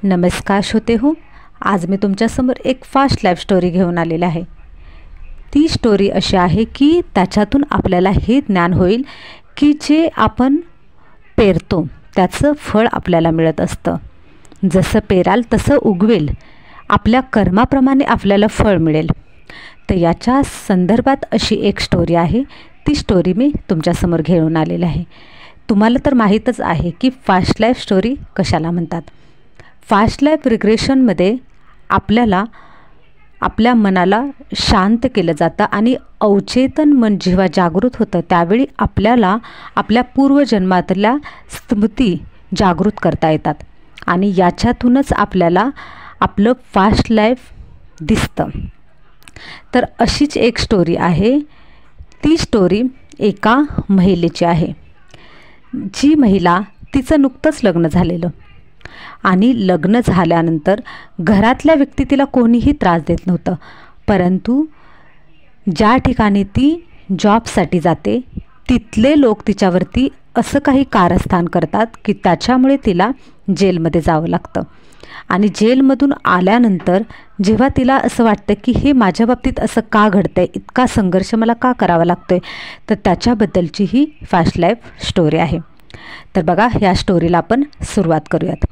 नमस्कार श्रोते हो, आज मी तुमच्यासमोर एक फास्ट लाईफ स्टोरी घेऊन आलेली आहे। ती स्टोरी अशी आहे की त्याच्यातून आपल्याला हे ज्ञान होईल की जे आपण पेरतो त्याचं फळ आपल्याला मिळत असतं। जसं पेराल तसं उगवेल, आपल्या कर्माप्रमाणे आपल्याला फळ मिळेल। तर याच्या संदर्भात अशी एक स्टोरी आहे, ती स्टोरी मी तुमच्यासमोर घेऊन आलेली आहे। तुम्हाला तर माहीतच आहे की फास्ट लाईफ स्टोरी कशाला म्हणतात। फास्ट लाईफ रिग्रेशनमध्ये आपल्याला आपल्या मनाला शांत केलं जातं आणि अवचेतन मन जेव्हा जागृत होतं त्यावेळी आपल्याला आपल्या पूर्वजन्मातल्या स्मृती जागृत करता येतात आणि याच्यातूनच आपल्याला आपलं फास्ट लाईफ दिसतं। तर अशीच एक स्टोरी आहे। ती स्टोरी एका महिलेची आहे। जी महिला, तिचं नुकतंच लग्न झालेलं आणि लग्न झाल्यानंतर घरातल्या व्यक्ती तिला कोणीही त्रास देत नव्हतं, परंतु ज्या ठिकाणी ती जॉबसाठी जाते तिथले लोक तिच्यावरती असं काही कारस्थान करतात की त्याच्यामुळे तिला जेलमध्ये जावं लागतं। आणि जेलमधून आल्यानंतर जेव्हा तिला असं वाटतं की हे माझ्या बाबतीत असं का घडतंय, इतका संघर्ष मला का करावा लागतोय, तर त्याच्याबद्दलची ही फास्ट लाईफ स्टोरी आहे। तर बघा, ह्या स्टोरीला आपण सुरुवात करूयात।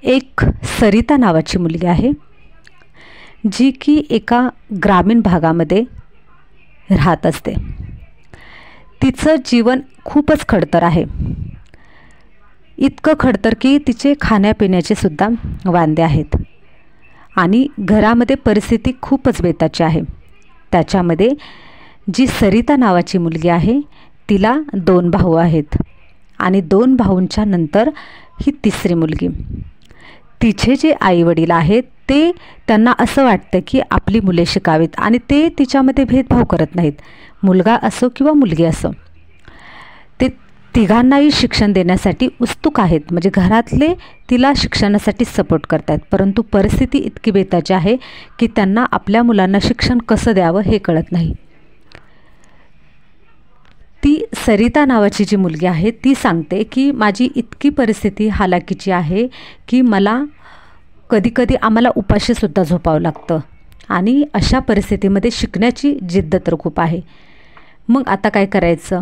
एक सरिता नावाची मुलगी आहे, जी की एका ग्रामीण भागामध्ये राहत असते। तिचं जीवन खूपच खडतर आहे, इतकं खडतर की तिचे खाण्यापिण्याचे सुद्धा वांदे आहेत आणि घरामध्ये परिस्थिती खूपच बेताची आहे। त्याच्यामध्ये जी सरिता नावाची मुलगी आहे तिला 2 भाऊ आहेत आणि 2 भाऊंच्या नंतर ही तिसरी मुलगी। तिचे जे आईवडील आहेत ते त्यांना असं वाटतं की आपली मुले शिकावीत आणि ते तिच्यामध्ये भेदभाव करत नाहीत, मुलगा असो किंवा मुलगी असो। ते तिघांनाही शिक्षण देण्यासाठी उत्सुक आहेत, म्हणजे घरातले तिला शिक्षणासाठी सपोर्ट करतात, परंतु परिस्थिती इतकी बेताची आहे की त्यांना आपल्या मुलांना शिक्षण कसं द्यावं हे कळत नाही। ती सरिता नावाची जी मुलगी आहे ती सांगते की माझी इतकी परिस्थिती हालाकीची आहे की मला कधीकधी आम्हाला उपाशीसुद्धा झोपावं लागतं आणि अशा परिस्थितीमध्ये शिकण्याची जिद्द तर खूप आहे। मग आता काय करायचं,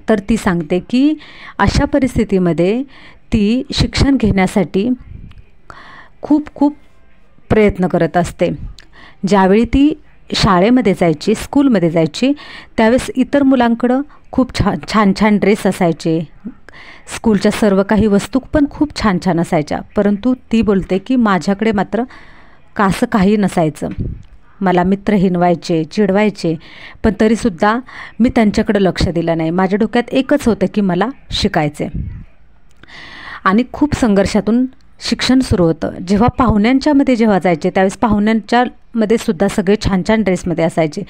तर ती सांगते की अशा परिस्थितीमध्ये ती शिक्षण घेण्यासाठी खूप प्रयत्न करत असते। ज्यावेळी ती शाळेमध्ये जायची, स्कूलमध्ये जायची, त्यावेळेस इतर मुलांकडं खूप छान ड्रेस असायचे, स्कूलच्या सर्व काही वस्तू पण खूप छान असायच्या, परंतु ती बोलते की माझ्याकडे मात्र असं काही नसायचं। मला मित्र हिणवायचे, चिडवायचे, पण तरीसुद्धा मी त्यांच्याकडे लक्ष दिलं नाही। माझ्या डोक्यात एकच होतं की मला शिकायचे आणि खूप संघर्षातून शिक्षण सुरू होतं। जेव्हा पाहुण्यांच्यामध्ये जेव्हा जायचे त्यावेळेस पाहुण्यांच्यामध्ये सुद्धा सगळे छान ड्रेसमध्ये असायचे,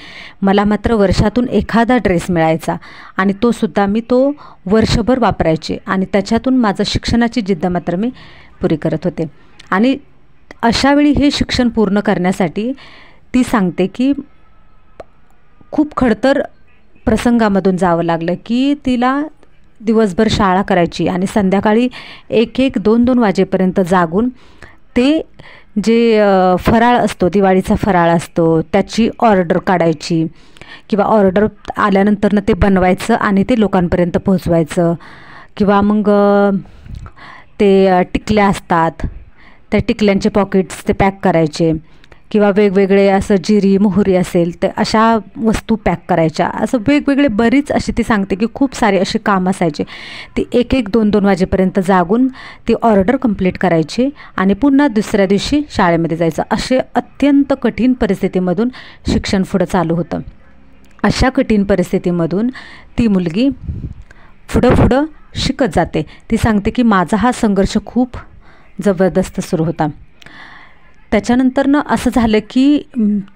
मला मात्र वर्षातून एखादा ड्रेस मिळायचा आणि तो सुद्धा मी वर्षभर वापरायचे आणि त्याच्यातून माझं शिक्षणाची जिद्द मात्र मी पुरी करत होते। आणि अशावेळी हे शिक्षण पूर्ण करण्यासाठी ती सांगते की खूप खडतर प्रसंगामधून जावं लागलं की तिला दिवसभर शाळा करायची आणि संध्याकाळी 1-2 वाजेपर्यंत जागून ते जे फराळ असतो, दिवाळीचा फराळ असतो, त्याची ऑर्डर काढायची किंवा ऑर्डर आल्यानंतर ते बनवायचं आणि ते लोकांपर्यंत पोहोचवायचं। किंवा मग ते टिकल्या असतात, त्या टिकल्यांचे पॉकेट्स ते पॅक करायचे किंवा वेगवेगळे असं जिरी मोहरी असेल तर अशा वस्तू पॅक करायच्या, असं वेगवेगळे बरीच अशी ती सांगते की खूप सारे असे काम असायचे। ती 1-2 वाजेपर्यंत जागून ती ऑर्डर कंप्लीट करायची आणि पुन्हा दुसऱ्या दिवशी शाळेमध्ये जायचं। असे अत्यंत कठीण परिस्थितीमधून शिक्षण पुढं चालू होतं। अशा कठीण परिस्थितीमधून ती मुलगी पुढं शिकत जाते। ती सांगते की माझा हा संघर्ष खूप जबरदस्त सुरू होता। त्याच्यानंतर असं झालं की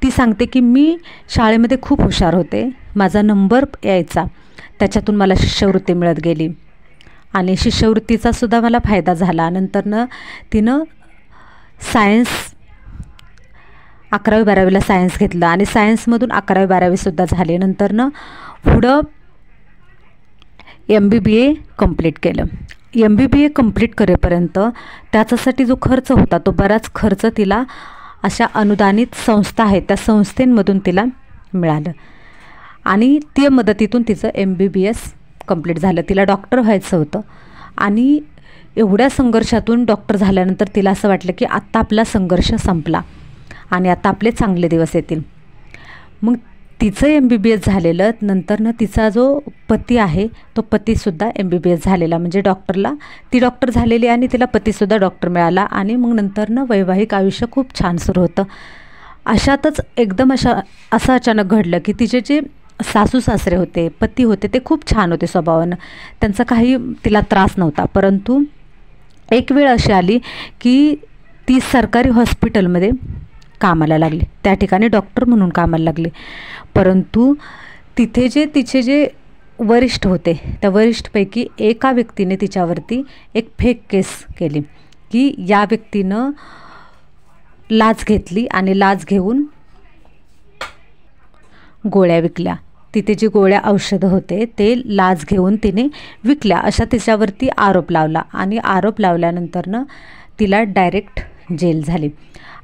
ती सांगते की मी शाळेमध्ये खूप हुशार होते, माझा नंबर यायचा, त्याच्यातून मला शिष्यवृत्ती मिळत गेली आणि शिष्यवृत्तीचा सुद्धा मला फायदा झाला। नंतर तिनं सायन्स 11वी-12वीला सायन्स घेतलं आणि सायन्समधून 11वी-12वी सुद्धा झाले। नंतर पुढं MBBA कंप्लीट केलं MBBA कंप्लीट करेपर्यंत त्याच्यासाठी जो खर्च होता तो बराच खर्च तिला अशा अनुदानित संस्था आहेत त्या संस्थेंमधून तिला मिळालं आणि त्या मदतीतून तिचं MBBS कंप्लीट झालं. तिला डॉक्टर व्हायचं होतं आणि एवढ्या संघर्षातून डॉक्टर झाल्यानंतर तिला असं वाटलं की आत्ता आपला संघर्ष संपला आणि आता आपले चांगले दिवस येतील. मग तिचं MBBS झालेलं. नंतरनं तिचा जो पती आहे तो पतीसुद्धा MBBS झालेला, म्हणजे ती डॉक्टर झालेली आणि तिला पतीसुद्धा डॉक्टर मिळाला आणि मग नंतरनं वैवाहिक आयुष्य खूप छान सुरू होतं. अशातच एकदम असं अचानक घडलं की तिचे जे सासू सासरे होते, पती होते, ते खूप छान होते स्वभावानं, त्यांचा काही तिला त्रास नव्हता. परंतु एक वेळ अशी आली की ती सरकारी हॉस्पिटलमध्ये कामाला लागली, त्या ठिकाणी डॉक्टर म्हणून कामाला लागली. परंतु तिथे तिचे जे वरिष्ठ होते त्या वरिष्ठपैकी एका व्यक्तीने तिच्यावरती एक फेक केस केली की या व्यक्तीनं लाच घेतली आणि लाच घेऊन गोळ्या विकल्या. तिथे जे गोळ्या औषधं होते ते लाच घेऊन तिने विकल्या अशा तिच्यावरती आरोप लावला आणि आरोप लावल्यानंतरनं तिला डायरेक्ट जेल झाली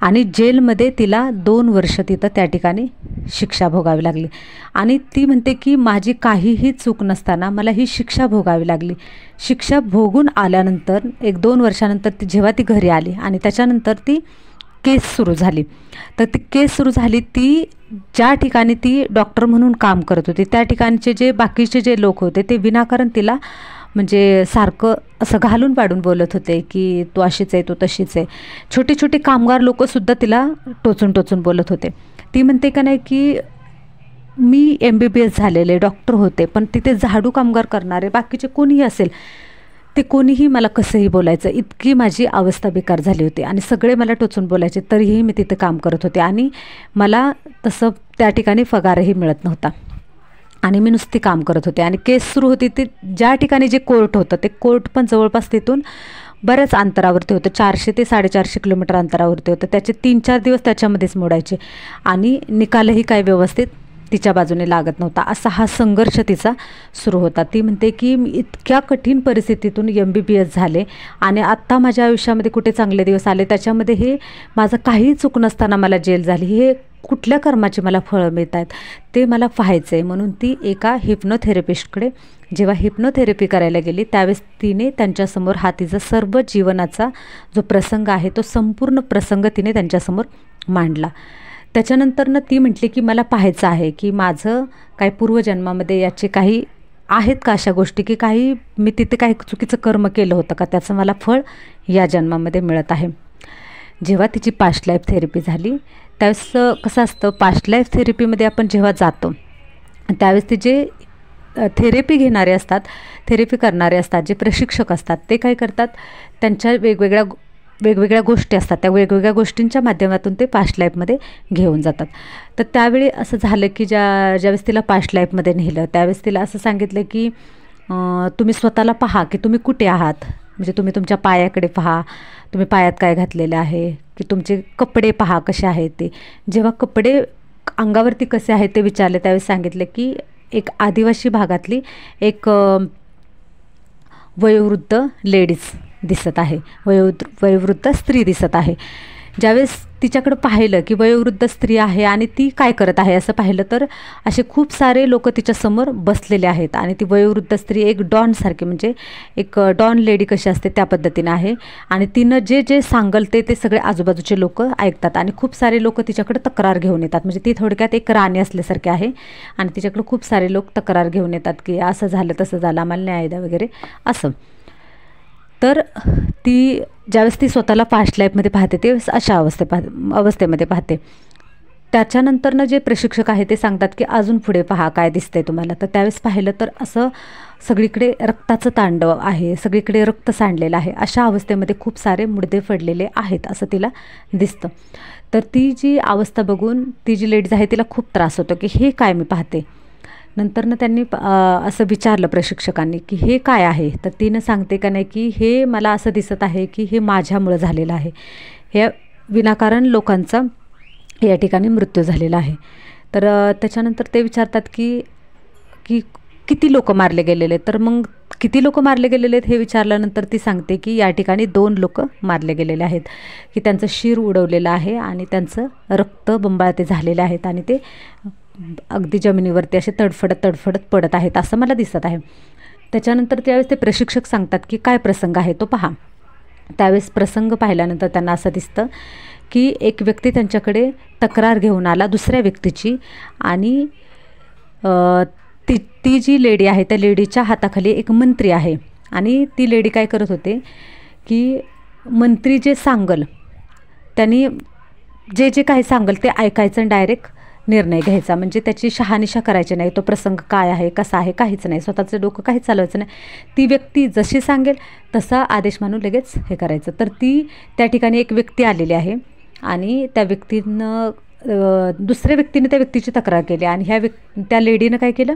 आणि जेलमध्ये तिला 2 वर्ष तिथं त्या ठिकाणी शिक्षा भोगावी लागली. आणि ती म्हणते की माझी काहीही चूक नसताना मला ही शिक्षा भोगावी लागली. शिक्षा भोगून आल्यानंतर 1-2 वर्षानंतर जेव्हा ती घरी आली आणि त्याच्यानंतर ती केस सुरू झाली. तर ती केस सुरू झाली, ती ज्या ठिकाणी ती डॉक्टर म्हणून काम करत होती त्या ठिकाणचे जे बाकीचे जे लोक होते ते विनाकारण तिला म्हणजे सारखं असं घालून पाडून बोलत होते की तू अशीच आहे, तू तशीच आहे. छोटे छोटे कामगार लोकंसुद्धा तिला टोचून टोचून बोलत होते. ती म्हणते का नाही की मी MBBS झालेले डॉक्टर होते, पण तिथे झाडू कामगार करणारे बाकीचे कोणीही असेल ते कोणीही मला कसंही बोलायचं, इतकी माझी अवस्था बेकार झाली होती आणि सगळे मला टोचून बोलायचे, तरीही मी तिथे काम करत होते आणि मला तसं त्या ठिकाणी पगारही मिळत नव्हता आणि मी नुसती काम करत होते. आणि केस सुरू होती ते ज्या ठिकाणी जे कोर्ट होतं ते कोर्ट पण जवळपास तिथून बऱ्याच अंतरावरती होतं, 400 ते 450 किलोमीटर अंतरावरती होतं. त्याचे 3-4 दिवस त्याच्यामध्येच मोडायचे आणि निकालही काय व्यवस्थित तिच्या बाजूने लागत नव्हता. असा हा संघर्ष तिचा सुरू होता. ती म्हणते की मी इतक्या कठीण परिस्थितीतून MBBS झाले आणि आत्ता माझ्या आयुष्यामध्ये कुठे चांगले दिवस आले, त्याच्यामध्ये हे माझं काही चूक नसताना मला जेल झाली, हे कुठल्या कर्माची मला फळं मिळत आहेत ते मला पाहायचं आहे. म्हणून ती एका हिप्नोथेरपिस्टकडे जेव्हा हिप्नोथेरपी करायला गेली त्यावेळेस तिने त्यांच्यासमोर हा तिचा सर्व जीवनाचा जो प्रसंग आहे तो संपूर्ण प्रसंग तिने त्यांच्यासमोर मांडला. त्याच्यानंतरनं ती म्हटली की मला पाहायचं आहे की माझं काही पूर्वजन्मामध्ये याचे काही आहेत का अशा गोष्टी की काही मी तिथे काही चुकीचं कर्म केलं होतं का, त्याचं मला फळ या जन्मामध्ये मिळत आहे. जेव्हा तिची पास्ट लाईफ थेरपी झाली त्यावेळेस कसं असतं, पास्ट लाईफ थेरपीमध्ये आपण जेव्हा जातो त्यावेळेस ते जे थेरपी घेणारे असतात, थेरपी करणारे असतात, जे प्रशिक्षक असतात ते काय करतात, त्यांच्या वेगवेगळ्या गोष्टी असतात, त्या वेगवेगळ्या गोष्टींच्या माध्यमातून ते पास्ट लाईफमध्ये घेऊन जातात. तर त्यावेळी असं झालं की ज्यावेळेस तिला पास्ट लाईफमध्ये नेलं त्यावेळेस तिला असं सांगितलं की तुम्ही स्वतःला पहा की तुम्ही कुठे आहात, म्हणजे तुम्ही तुमच्या पायाकडे पहा, तुम्ही पायात काय घातलेलं आहे, की तुमचे कपडे पहा कसे आहेत ते. जेव्हा कपडे अंगावरती कसे आहेत ते विचारले त्यावेळेस सांगितले की एक आदिवासी भागातली एक वयोवृद्ध लेडीज दिसत आहे, वयोवृद्ध स्त्री दिसत आहे. ज्यावेळेस तिच्याकडं पाहिलं की वयोवृद्ध स्त्री आहे आणि ती काय करत आहे असं पाहिलं तर असे खूप सारे लोक तिच्यासमोर बसलेले आहेत आणि ती वयोवृद्ध स्त्री एक डॉनसारखी, म्हणजे एक डॉन लेडी कशी असते त्या पद्धतीनं आहे आणि तिनं जे जे सांगल ते सगळे आजूबाजूचे लोक ऐकतात आणि खूप सारे लोक तिच्याकडे तक्रार घेऊन येतात. म्हणजे ती थोडक्यात एक राणी असल्यासारखी आहे आणि तिच्याकडे खूप सारे लोक तक्रार घेऊन येतात की असं झालं तसं झालं, आम्हाला न्याय द्या वगैरे असं. तर ती ज्यावेळेस ती स्वतःला पास्ट लाईफमध्ये पाहते त्यावेळेस अशा अवस्थेमध्ये पाहते. त्याच्यानंतरनं जे प्रशिक्षक आहे ते सांगतात की अजून पुढे पहा काय दिसतंय तुम्हाला. तर त्यावेळेस पाहिलं तर असं सगळीकडे रक्ताचं तांडव आहे, सगळीकडे रक्त सांडलेलं आहे, अशा अवस्थेमध्ये खूप सारे मुडदे पडलेले आहेत असं तिला दिसतं. तर ती जी अवस्था बघून ती जी लेडीज आहे तिला खूप त्रास होतो की हे काय मी पाहते. नंतरनं त्यांनी असं विचारलं प्रशिक्षकांनी की हे काय आहे, तर तिनं सांगते का नाही की हे मला असं दिसत आहे की हे माझ्यामुळं झालेलं आहे, हे विनाकारण लोकांचा या ठिकाणी मृत्यू झालेला आहे. तर त्याच्यानंतर ते विचारतात की किती लोक मारले गेलेले, तर मग किती लोक मारले गेलेले आहेत हे विचारल्यानंतर ती सांगते की या ठिकाणी 2 लोक मारले गेलेले आहेत, की त्यांचं शिर उडवलेलं आहे आणि त्यांचं रक्त बंबाळते झालेले आहेत आणि ते अगदी जमिनीवरती असे तडफडत पडत आहेत असं मला दिसत आहे. त्याच्यानंतर त्यावेळेस ते प्रशिक्षक सांगतात की काय प्रसंग आहे तो पहा. त्यावेळेस प्रसंग पाहिल्यानंतर त्यांना असं दिसतं की एक व्यक्ती त्यांच्याकडे तक्रार घेऊन आला दुसऱ्या व्यक्तीची आणि ती जी लेडी आहे त्या लेडीच्या हाताखाली एक मंत्री आहे आणि ती लेडी काय करत होते की मंत्री जे सांगल त्यांनी जे काही सांगल ते ऐकायचं आणि डायरेक्ट निर्णय घ्यायचा, म्हणजे त्याची शहानिशा करायची नाही. तो प्रसंग काय आहे कसा आहे काहीच नाही, स्वतःचं डोकं काहीच चालवायचं नाही. ती व्यक्ती जशी सांगेल तसा आदेश मानून लगेच हे करायचं. तर त्या ठिकाणी एक व्यक्ती आलेली आहे आणि त्या व्यक्तीनं दुसऱ्या व्यक्तीने त्या व्यक्तीची तक्रार केली आणि त्या लेडीनं काय केलं,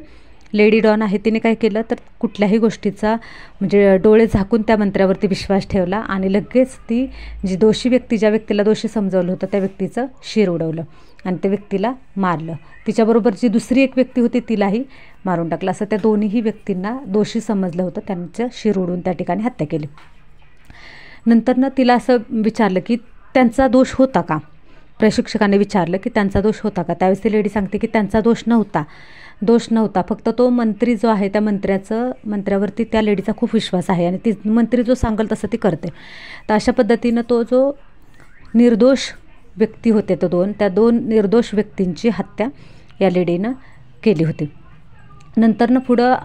लेडी डॉन आहे तिने काय केलं तर कुठल्याही गोष्टीचा म्हणजे डोळे झाकून त्या मंत्र्यावरती विश्वास ठेवला आणि लगेच ती जी दोषी व्यक्ती ज्या व्यक्तीला दोषी समजवलं होतं त्या व्यक्तीचं शिर उडवलं आणि त्या व्यक्तीला मारलं. तिच्याबरोबर जी दुसरी एक व्यक्ती होती तिलाही मारून टाकलं. असं त्या दोन्हीही व्यक्तींना दोषी समजलं होतं, त्यांचं शिर उडवून त्या ठिकाणी हत्या केली. नंतरनं तिला असं विचारलं की त्यांचा दोष होता का, प्रशिक्षकाने विचारलं की त्यांचा दोष होता का. त्यावेळेस ती लेडी सांगते की त्यांचा दोष नव्हता, फक्त तो मंत्री जो आहे त्या मंत्र्यावरती त्या लेडीचा खूप विश्वास आहे आणि ती मंत्री जो सांगेल तसं ती करते. तर अशा पद्धतीनं तो जो निर्दोष व्यक्ती होते त्या दोन निर्दोष व्यक्तींची हत्या या लेडीनं केली होती. नंतरनं पुढं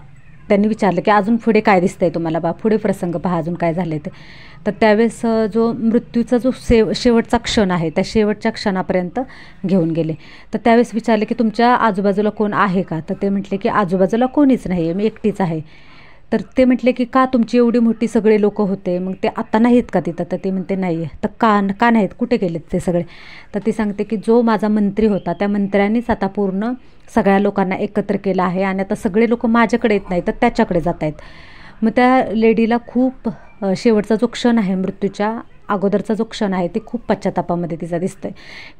त्यांनी विचारलं की अजून पुढे काय दिसतंय तुम्हाला बा, पुढे प्रसंग पहा अजून काय झाले ते. तर त्यावेळेस जो मृत्यूचा जो शेवटचा क्षण आहे त्या शेवटच्या क्षणापर्यंत घेऊन गेले. तर त्यावेळेस विचारले की तुमच्या आजूबाजूला कोण आहे का, तर ते म्हटले की आजूबाजूला कोणीच नाही आहे, मी एकटीच आहे. तर ते म्हटले की का तुमची एवढी मोठी सगळे लोक होते मग ते आता नाहीत का तिथं, तर ते म्हणते नाही आहे. तर का नाहीत, कुठे गेलेत ते सगळे. तर ती सांगते की जो माझा मंत्री होता त्या मंत्र्यांनीच आता पूर्ण सगळ्या लोकांना एकत्र केलं आहे आणि आता सगळे लोक माझ्याकडे येत नाही तर त्याच्याकडे जात आहेत. मग त्या लेडीला खूप शेवटचा जो क्षण आहे मृत्यूच्या अगोदरचा जो क्षण आहे ते खूप पश्चातापामध्ये तिचा दिसतोय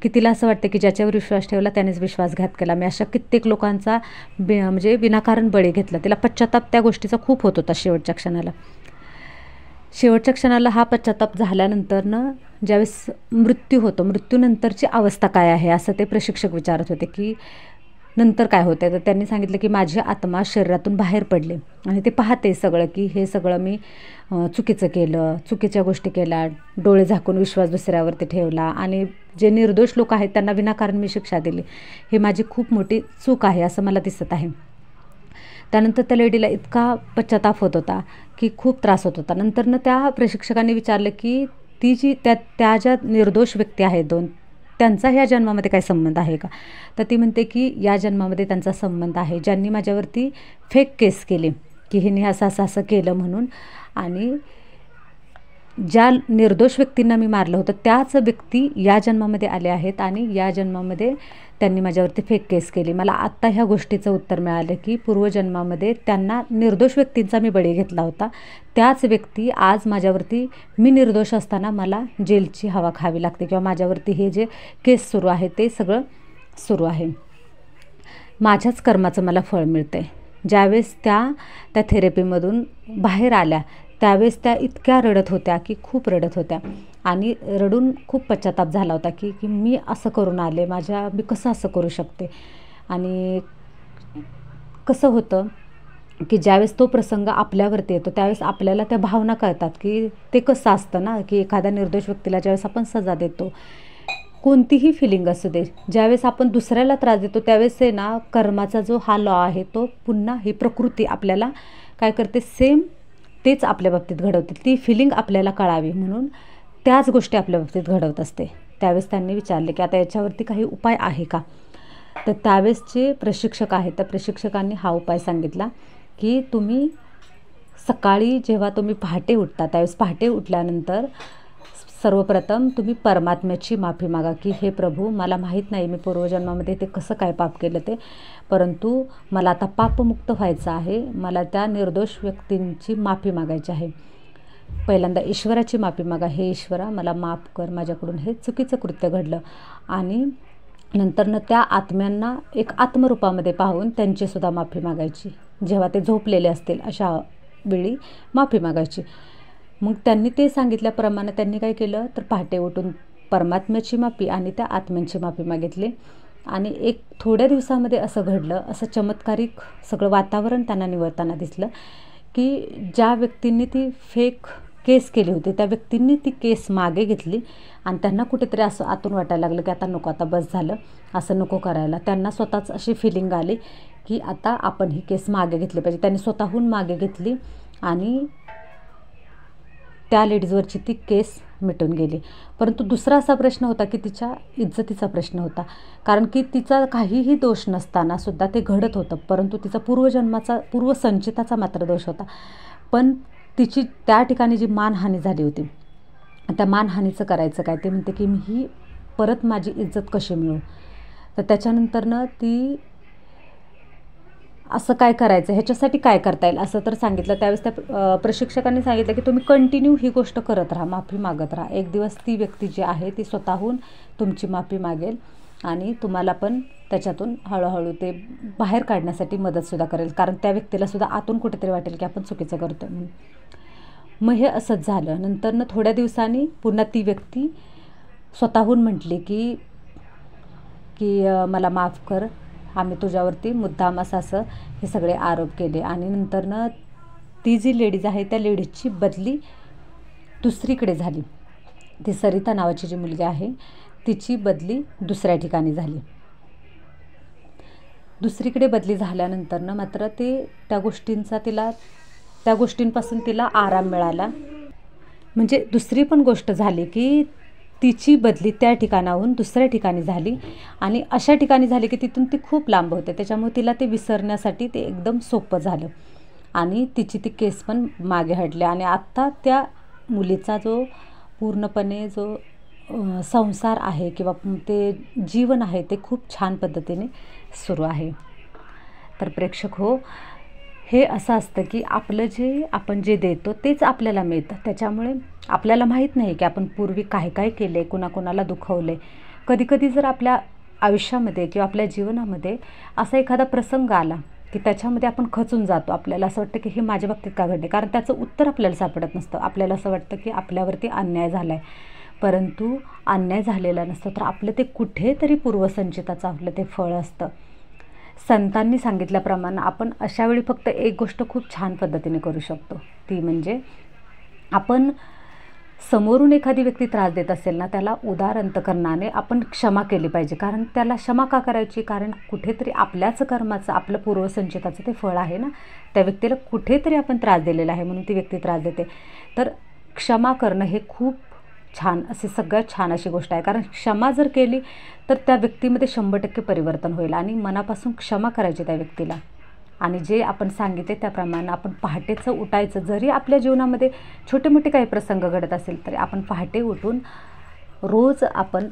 की तिला असं वाटतं की ज्याच्यावर विश्वास ठेवला त्यानेच विश्वासघात केला, मी अशा कित्येक लोकांचा म्हणजे विनाकारण बळी घेतला. तिला पश्चाताप त्या गोष्टीचा खूप होत होता शेवटच्या क्षणाला हा पश्चाताप झाल्यानंतरनं ज्यावेळेस मृत्यू होतो मृत्यूनंतरची अवस्था काय आहे असं ते प्रशिक्षक विचारत होते की नंतर काय होते. तर त्यांनी सांगितलं की माझी आत्मा शरीरातून बाहेर पडले आणि ते पाहते सगळं की हे सगळं मी चुकीचं केलं, चुकीच्या गोष्टी केल्या, डोळे झाकून विश्वास दुसऱ्यावरती ठेवला आणि जे निर्दोष लोक आहेत त्यांना विनाकारण मी शिक्षा दिली, ही माझी खूप मोठी चूक आहे असं मला दिसत आहे. त्यानंतर त्या लेडीला इतका पश्चाताप होत होता की खूप त्रास होत होता. नंतरनं त्या प्रशिक्षकांनी विचारलं की ती जी त्या ज्या निर्दोष व्यक्ती आहेत 2 त्यांचा ह्या जन्मामध्ये काय संबंध आहे का. तर ती म्हणते की या जन्मामध्ये त्यांचा संबंध आहे, ज्यांनी माझ्यावरती फेक केस केली की हिने असं केलं म्हणून आणि ज्या निर्दोष व्यक्तींना मी मारलं होतं त्याच व्यक्ती या जन्मामध्ये आले आहेत आणि या जन्मामध्ये त्यांनी माझ्यावरती फेक केस केली. मला आत्ता ह्या गोष्टीचं उत्तर मिळालं की पूर्वजन्मामध्ये त्यांना निर्दोष व्यक्तींचा मी बळी घेतला होता, त्याच व्यक्ती आज माझ्यावरती मी निर्दोष असताना मला जेलची हवा खावी लागते किंवा माझ्यावरती हे जे केस सुरू आहे ते सगळं सुरू आहे. माझ्याच कर्माचं मला फळ मिळतं आहे. ज्यावेळेस त्या थेरपीमधून बाहेर आल्या त्यावेळेस त्या इतक्या रडत होत्या की खूप रडत होत्या आणि रडून खूप पश्चाताप झाला होता की मी असं करून आले, मी कसं असं करू शकते. आणि कसं होतं की ज्यावेळेस तो प्रसंग आपल्यावरती येतो त्यावेळेस आपल्याला त्या भावना कळतात की ते कसं असतं ना की एखाद्या निर्दोष व्यक्तीला ज्यावेळेस आपण सजा देतो, कोणतीही फिलिंग असू दे, ज्यावेळेस आपण दुसऱ्याला त्रास देतो त्यावेळेस आहे ना कर्माचा जो हा लॉ आहे तो पुन्हा ही प्रकृती आपल्याला काय करते, सेम तेच आपल्या बाबतीत घडवते. ती फिलिंग आपल्याला कळावी म्हणून त्याच गोष्टी आपल्या बाबतीत घडवत असते. त्यावेळेस त्यांनी विचारले की आता याच्यावरती काही उपाय आहे का. तर त्यावेळेस जे प्रशिक्षक आहेत त्या प्रशिक्षकांनी हा उपाय सांगितला की तुम्ही सकाळी जेव्हा तुम्ही पहाटे उठता त्यावेळेस पहाटे उठल्यानंतर सर्वप्रथम तुम्ही परमात्म्याची माफी मागा की हे प्रभू, मला माहीत नाही मी पूर्वजन्मामध्ये ते कसं काय पाप केलं ते, परंतु मला आता पापमुक्त व्हायचं आहे, मला त्या निर्दोष व्यक्तींची माफी मागायची आहे. पहिल्यांदा ईश्वराची माफी मागा, हे ईश्वरा मला माफ कर, माझ्याकडून हे चुकीचं कृत्य घडलं. आणि नंतरनं त्या आत्म्यांना एक आत्मरूपामध्ये पाहून त्यांचीसुद्धा माफी मागायची जेव्हा ते झोपलेले असतील अशा वेळी माफी मागायची. मग त्यांनी ते सांगितल्याप्रमाणे त्यांनी काय केलं तर पहाटे उठून परमात्म्याची माफी आणि त्या आत्म्यांची माफी मागितली. आणि एक थोड्या दिवसामध्ये असं घडलं, असं चमत्कारिक सगळं वातावरण त्यांना निवळताना दिसलं की ज्या व्यक्तींनी ती फेक केस केली होती त्या व्यक्तींनी ती केस मागे घेतली. आणि त्यांना कुठेतरी असं आतून वाटायला लागलं की आता नको, आता बस झालं, असं नको करायला. त्यांना स्वतःच अशी फिलिंग आली की आता आपण ही केस मागे घेतली पाहिजे. त्यांनी स्वतःहून मागे घेतली आणि त्या लेडीजवरची ती केस मिटून गेली. परंतु दुसरा असा प्रश्न होता की तिच्या इज्जतीचा प्रश्न होता. कारण की तिचा काहीही दोष नसताना सुद्धा ते घडत होतं, परंतु तिचा पूर्वसंचिताचा मात्र दोष होता. पण तिची त्या ठिकाणी जी मानहानी झाली होती, त्या मानहानीचं करायचं काय, ते म्हणते की मी परत माझी इज्जत कशी मिळवू. तर त्याच्यानंतरनं ती असं काय करायचं, ह्याच्यासाठी काय करता येईल असं तर सांगितलं. त्यावेळेस त्या प्रशिक्षकांनी सांगितलं की तुम्ही कंटिन्यू ही गोष्ट करत राहा, माफी मागत राहा. एक दिवस ती व्यक्ती जी आहे ती स्वतःहून तुमची माफी मागेल आणि तुम्हाला पण त्याच्यातून हळूहळू ते बाहेर काढण्यासाठी मदतसुद्धा करेल. कारण त्या व्यक्तीलासुद्धा आतून कुठेतरी वाटेल की आपण चुकीचं करतो म्हणून. मग हे असंच झालं. नंतरनं थोड्या दिवसांनी पुन्हा ती व्यक्ती स्वतःहून म्हटली की की मला माफ कर, आम्ही तुझ्यावरती मुद्दाम असं हे सगळे आरोप केले. आणि नंतरनं ती जी लेडीज आहे त्या लेडीजची बदली दुसरीकडे झाली. ती सरिता नावाची जी मुलगी आहे तिची बदली दुसऱ्या ठिकाणी झाली. दुसरीकडे बदली झाल्यानंतरनं मात्र त्या गोष्टींपासून तिला आराम मिळाला. म्हणजे दुसरी पण गोष्ट झाली की तिची बदली त्या ठिकाणाहून दुसऱ्या ठिकाणी झाली आणि अशा ठिकाणी झाली की तिथून ती खूप लांब होते. त्याच्यामुळे तिला ते विसरण्यासाठी ते एकदम सोपं झालं आणि तिची ती केस पण मागे हटले. आणि आत्ता त्या मुलीचा जो पूर्णपणे जो संसार आहे किंवा ते जीवन आहे ते खूप छान पद्धतीने सुरू आहे. तर प्रेक्षक हो, हे असं असतं की आपण जे देतो तेच आपल्याला मिळतं. त्याच्यामुळे आपल्याला माहीत नाही की आपण पूर्वी काय काय केले, कुणाकुणाला दुखवले. कधीकधी जर आपल्या आयुष्यामध्ये किंवा आपल्या जीवनामध्ये असा एखादा प्रसंग आला की त्याच्यामध्ये आपण खचून जातो. आपल्याला असं वाटतं की हे माझ्या बाबतीत का घडले, कारण त्याचं उत्तर आपल्याला सापडत नसतं. आपल्याला असं वाटतं की आपल्यावरती अन्याय झाला आहे, परंतु अन्याय झालेला नसतं, तर आपलं ते कुठेतरी पूर्वसंचिताचं आपलं ते फळ असतं. संतांनी सांगितल्याप्रमाणे आपण अशावेळी फक्त एक गोष्ट खूप छान पद्धतीने करू शकतो, ती म्हणजे आपण समोरून एखादी व्यक्ती त्रास देत असेल ना, त्याला उदार अंतकरणाने आपण क्षमा केली पाहिजे. कारण त्याला क्षमा का करायची, कारण कुठेतरी आपल्याच कर्माचं, आपलं पूर्वसंचिताचं ते फळ आहे ना. त्या व्यक्तीला कुठेतरी आपण त्रास दिलेला आहे म्हणून ती व्यक्ती त्रास देते. तर क्षमा करणं हे खूप छान सगळ्यात छान अशी गोष्ट आहे. कारण क्षमा जर केली तर त्या व्यक्तीमध्ये 100% परिवर्तन होईल आणि मनापासून क्षमा करायची त्या व्यक्तीला. आणि जे आपण सांगितले त्याप्रमाणे आपण पहाटेचं उठायचं. जरी आपल्या जीवनामध्ये छोटे मोठे काही प्रसंग घडत असेल तरी आपण पहाटे उठून रोज आपण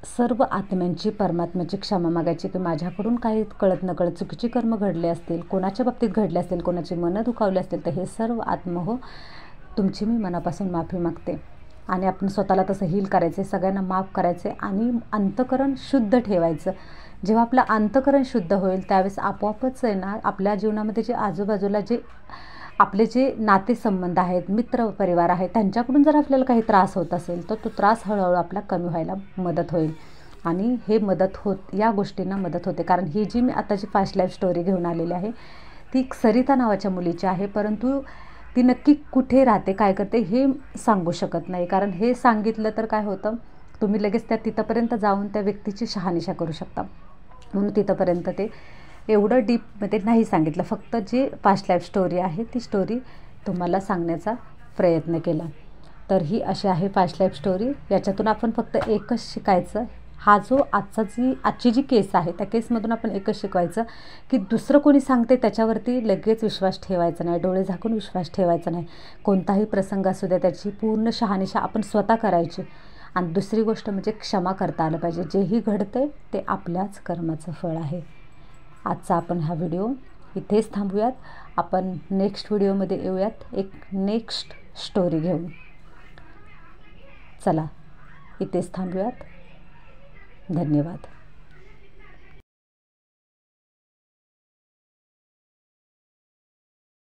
सर्व आत्म्यांची, परमात्म्याची क्षमा मागायची की माझ्याकडून काही कळत नकळत चुकीची कर्म घडले असतील, कोणाच्या बाबतीत घडले असतील, कोणाची मनं दुखावली असतील, तर हे सर्व आत्म हो, तुमची मी मनापासून माफी मागते. आणि आपण स्वतःला तसं हील करायचे, सगळ्यांना माफ करायचे आणि अंतःकरण शुद्ध ठेवायचं. जेव्हा आपलं अंतःकरण शुद्ध होईल त्यावेळेस आपोआपच आहे ना, आपल्या जीवनामध्ये जे आजूबाजूला आपले जे नातेसंबंध आहेत, मित्र परिवार आहे, त्यांच्याकडून जर आपल्याला काही त्रास होत असेल तर तो त्रास हळूहळू आपला कमी व्हायला मदत होईल. आणि हे या गोष्टींना मदत होते. कारण ही जी मी आताची फास्ट लाईफ स्टोरी घेऊन आलेली आहे ती सरिता नावाच्या मुलीची आहे, परंतु ती नक्की कुठे राहते, काय करते हे सांगू शकत नाही. कारण हे सांगितलं तर काय होतं, तुम्ही लगेच तिथंपर्यंत जाऊन त्या व्यक्तीची शहानिशा करू शकता. म्हणून तिथंपर्यंत ते एवढं डीपमध्ये नाही सांगितलं. फक्त जी पास्ट लाईफ स्टोरी आहे ती स्टोरी तुम्हाला सांगण्याचा प्रयत्न केला. तर ही अशी आहे पास्ट लाईफ स्टोरी. याच्यातून आपण फक्त एकच शिकायचं, आजची जी केस आहे त्या केसमधून आपण एकच शिकवायचं की दुसरं कोणी सांगते त्याच्यावरती लगेच विश्वास ठेवायचा नाही, डोळे झाकून विश्वास ठेवायचा नाही. कोणताही प्रसंग असू द्या त्याची पूर्ण शहानिशा आपण स्वतः करायची. आणि दुसरी गोष्ट म्हणजे क्षमा करता आलं पाहिजे. जेही घडते ते आपल्याच कर्माचं फळ आहे. आजचा आपण हा व्हिडिओ इथेच थांबूयात. आपण नेक्स्ट व्हिडिओमध्ये येऊयात एक नेक्स्ट स्टोरी घेऊन. चला इथेच थांबूयात. धन्यवाद.